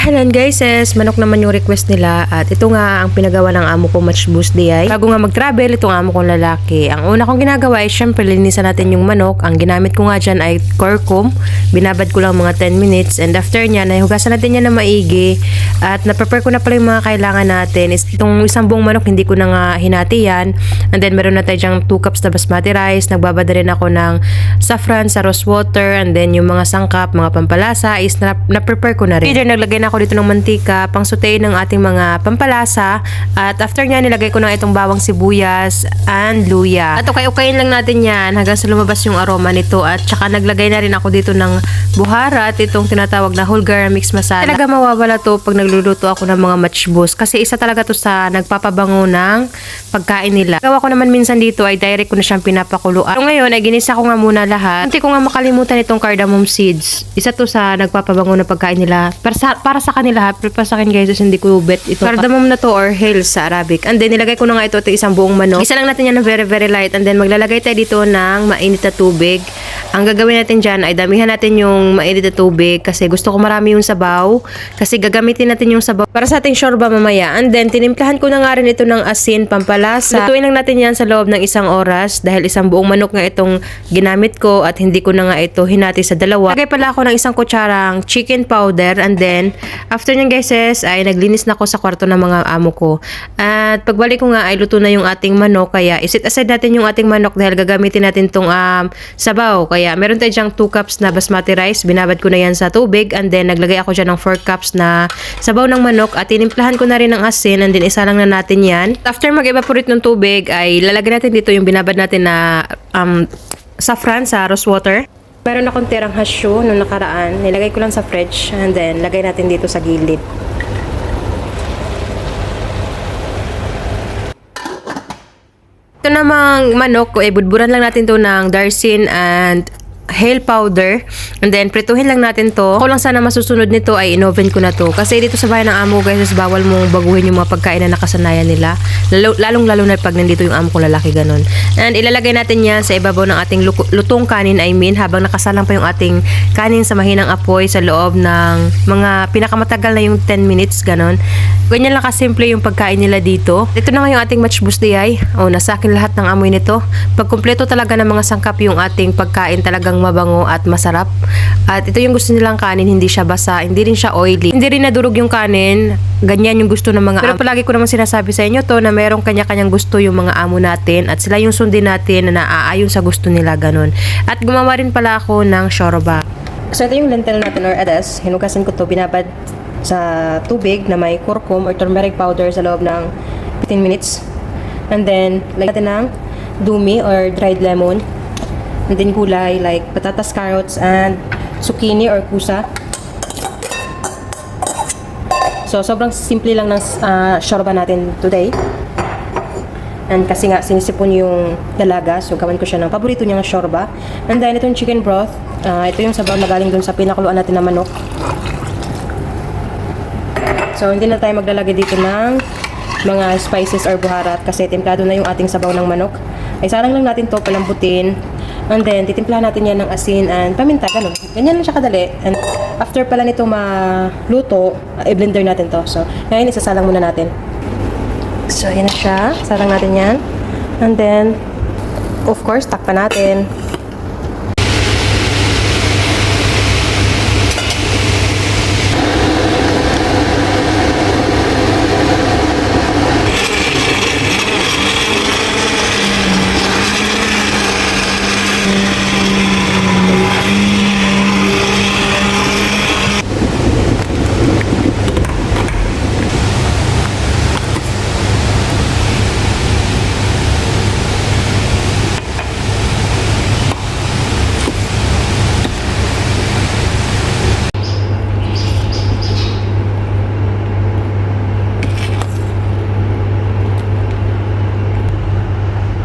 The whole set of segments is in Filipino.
Ahalan guys, manok naman yung request nila at ito nga ang pinagawa ng amo ko Match Boost DI. Bago nga mag-travel, itong amo kong lalaki. Ang una kong ginagawa ay syempre linisan natin yung manok. Ang ginamit ko nga dyan ay curcum. Binabad ko lang mga 10 minutes and after nya, nahihugasan natin yan na maigi at na-prepare ko na pala yung mga kailangan natin. Itong isang buong manok, hindi ko na nga hinati yan. And then meron na tayo dyang 2 cups na basmati rice. Nagbabad rin ako ng saffron sa rose water and then yung mga sangkap, mga pampalasa is na-prepare ko na rin. Either naglagay na ako dito ng mantika, pang sautein ng ating mga pampalasa at after nya nilagay ko na itong bawang sibuyas and luya. At ukay-ukayin lang natin yan hanggang sa lumabas yung aroma nito at saka naglagay na rin ako dito ng buhara at itong tinatawag na whole garam mix masala. Talaga mawawala to pag nagluluto ako ng mga Match Boost kasi isa talaga to sa nagpapabango ng pagkain nila. Gawa ko naman minsan dito ay direct ko na siyang pinapakuluan. So ngayon ay ginisa ko nga muna lahat. Hindi ko nga makalimutan itong cardamom seeds. Isa to sa nagpapabango ng pagkain nila. Para sa kanila, pero para sa akin guys, hindi ko bet ito. Cardamom na to or hales sa Arabic. And then nilagay ko na nga ito isang buong manok. Isa lang natin yan na very very light and then maglalagay tayo dito ng mainit na tubig. Ang gagawin natin dyan ay damihan natin yung mainit na tubig kasi gusto ko marami yung sabaw kasi gagamitin natin yung sabaw para sa ating shorba mamaya. And then tinimplahan ko na nga rin ito ng asin, pampalasa. Lutuin lang natin yan sa loob ng 1 oras dahil isang buong manok nga itong ginamit ko at hindi ko na nga ito hinati sa dalawa. Lagay pala ako ng 1 kutsarang chicken powder and then after nyan guys ay naglinis na ako sa kwarto ng mga amo ko. At pagbalik ko nga ay luto na yung ating manok kaya isit aside natin yung ating manok dahil gagamitin natin tong sabaw. Kaya meron tayo dyang 2 cups na basmati rice. Binabad ko na yan sa tubig and then naglagay ako dyan ng 4 cups na sabaw ng manok at tinimplahan ko na rin ng asin and then isa lang na natin yan. After mag-evaporate ng tubig ay lalagyan natin dito yung binabad natin na saffron sa rose water. Meron akong tirang hasyo nung nakaraan. Nilagay ko lang sa fridge and then lagay natin dito sa gilid. Ito namang manok ko, budburan lang natin to ng darsin and hale powder and then prituhin lang natin to. Ako lang sana masusunod nito ay in-oven ko na to kasi dito sa bahay ng amo guys bawal mong baguhin yung mga pagkain na nakasanayan nila lalong lalo na pag nandito yung amo kong lalaki ganun. And ilalagay natin yan sa ibabaw ng ating lutong kanin habang nakasalang pa yung ating kanin sa mahinang apoy sa loob ng mga pinakamatagal na yung 10 minutes ganun. Ganyan lang kasimple yung pagkain nila dito. Ito na nga yung ating Match Boost DI. Nasa akin lahat ng amoy nito. Pag kumpleto talaga ng mga sangkap yung ating pagkain talagang mabango at masarap. At ito yung gusto nilang kanin, hindi siya basa, hindi rin siya oily, hindi rin nadurog yung kanin. Ganyan yung gusto ng mga amo. Pero palagi ko naman sinasabi sa inyo to na merong kanya-kanyang gusto yung mga amo natin at sila yung sundin natin na naaayon sa gusto nila ganun. At gumawa rin pala ako ng shorba. So ito yung lentil natin or adas. Hinugasan ko to, binabad sa tubig na may curcum or turmeric powder sa loob ng 15 minutes. And then lagyan natin ng dumi or dried lemon. And then gulay like patatas, carrots, and zucchini or kusa. So, sobrang simple lang ng shorba natin today. And kasi nga, sinisipon yung dalaga. So, gawin ko siya ng paborito niya ng shorba. And then, itong chicken broth. Ito yung sabaw na galing dun sa pinakuluan natin na manok. So, hindi na tayo maglalagay dito ng mga spices or buharat kasi templado na yung ating sabaw ng manok. Ay sarang lang natin to palambutin. And then, titimplahan natin yan ng asin and paminta, ganun. Ganyan lang siya kadali. And after pala nito maluto, i-blender natin to. So, ngayon, isasalang muna natin. So, yan na siya. Salang natin yan. And then, of course, takpan natin.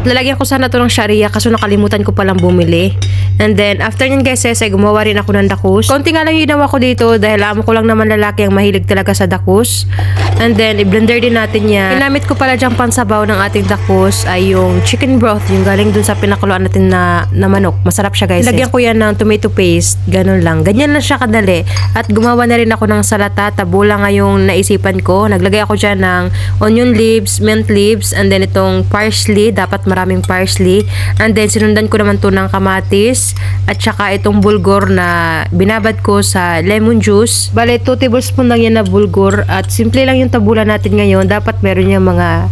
Lalagyan ko sana to ng sharia kaso nakalimutan ko palang bumili. And then, after nyan guys, ay gumawa rin ako ng dakus. Konti nga lang yung ginawa ko dito dahil amo ko lang naman lalaki ang mahilig talaga sa dakus. And then, i-blender din natin yan. Ginamit ko pala dyang pansabaw ng ating dakus ay yung chicken broth, yung galing dun sa pinakuluan natin na manok. Masarap siya guys. Lagyan ko yan ng tomato paste. Ganun lang. Ganyan lang siya kadali. At gumawa na rin ako ng salata. Tabula nga yung naisipan ko. Naglagay ako dyan ng onion leaves, mint leaves, and then itong parsley. Dapat maraming parsley. And then, sinundan ko naman to ng kamatis. At saka itong bulgur na binabad ko sa lemon juice. Bale, 2 tablespoon lang yan na bulgur. At simple lang yung tabula natin ngayon. Dapat meron yung mga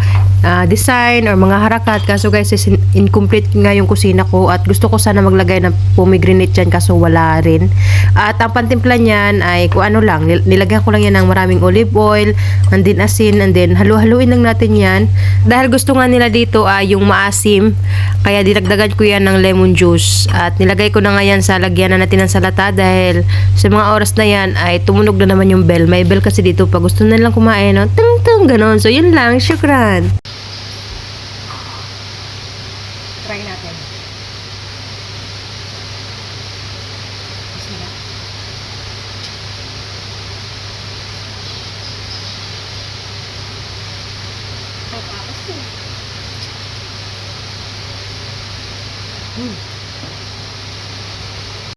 design or mga harakat. Kaso guys, incomplete nga yung kusina ko. At gusto ko sana maglagay ng pomegranate dyan. Kaso wala rin. At ang pantimpla niyan ay kung ano lang. Nilagyan ko lang yan ng maraming olive oil. And then asin. And then halu-haluin lang natin yan. Dahil gusto nga nila dito ay yung maasim. Kaya dinagdagan ko yan ng lemon juice. At nilagay ko na nga yan sa lagyanan natin ng salata dahil sa mga oras na yan ay tumunog na naman yung bell. May bell kasi dito pag gusto na lang kumain, no? Tung tung ganon. So yun lang, syukran. Try natin. Bismillah. Hmm.